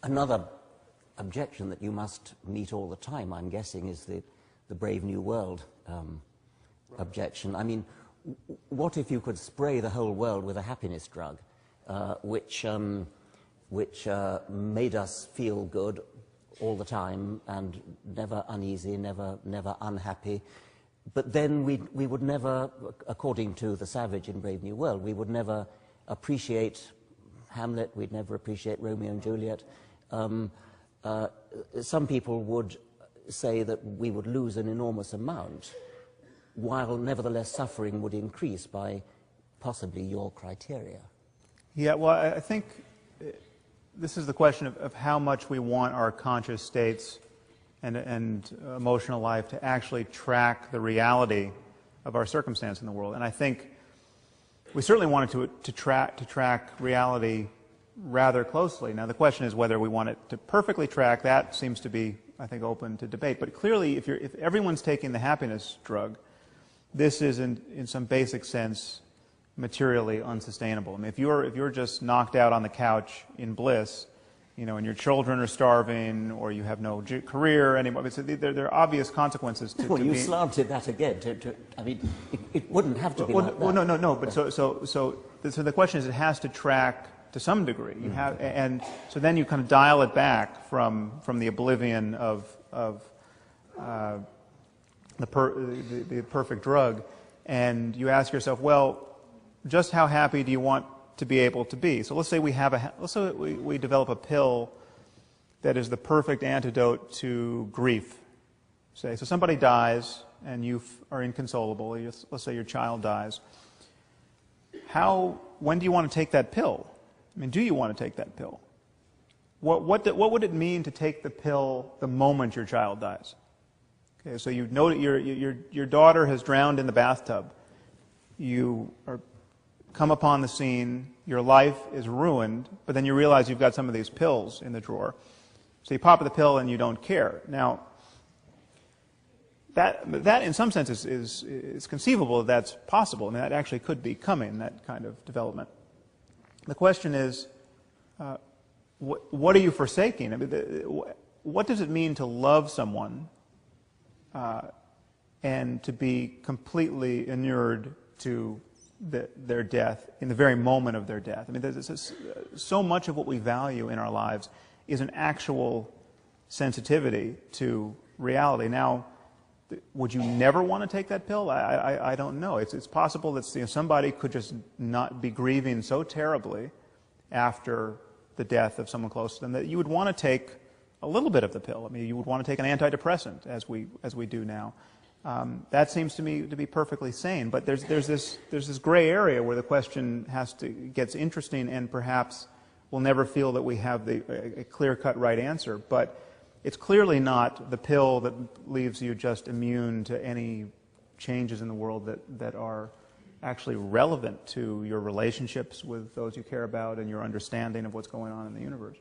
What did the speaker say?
Another objection that you must meet all the time, I'm guessing, is the Brave New World objection. I mean, what if you could spray the whole world with a happiness drug, which made us feel good all the time and never uneasy, never unhappy, but then we would never, according to the savage in Brave New World, we would never appreciate Hamlet, we'd never appreciate Romeo and Juliet. Some people would say that we would lose an enormous amount, while nevertheless suffering would increase by possibly your criteria. Yeah, well, I think this is the question of how much we want our conscious states and emotional life to actually track the reality of our circumstance in the world. And I think we certainly wanted to track reality rather closely. Now, the question is whether we want it to perfectly track. That seems to be, I think, open to debate. But clearly, if everyone's taking the happiness drug, this is, in some basic sense, materially unsustainable. I mean, if you're just knocked out on the couch in bliss, you know, and your children are starving, or you have no career anymore, so there are obvious consequences to well, you slanted that again. I mean, it wouldn't have to be like that. Well, no. But so the question is, it has to track to some degree. You have, and so then you kind of dial it back from the oblivion of the perfect drug, and you ask yourself, well, just how happy do you want to be able to be? So let's say we develop a pill that is the perfect antidote to grief. So somebody dies and you are inconsolable. Let's say your child dies. When do you want to take that pill? I mean, do you want to take that pill? What would it mean to take the pill the moment your child dies? Okay, so you know that your daughter has drowned in the bathtub. You come upon the scene, your life is ruined, but then you realize you've got some of these pills in the drawer. So you pop the pill and you don't care. Now, that in some sense is conceivable that that's possible. I mean, that actually could be coming, that kind of development. The question is, what are you forsaking? I mean, what does it mean to love someone and to be completely inured to their death in the very moment of their death? I mean, so much of what we value in our lives is an actual sensitivity to reality. Now, would you never want to take that pill? I don't know. It's possible that somebody could just not be grieving so terribly after the death of someone close to them that you would want to take a little bit of the pill. I mean, you would want to take an antidepressant, as we do now. That seems to me to be perfectly sane. But there's this gray area where the question gets interesting, and perhaps we'll never feel that we have a clear-cut right answer. But it's clearly not the pill that leaves you just immune to any changes in the world that are actually relevant to your relationships with those you care about and your understanding of what's going on in the universe.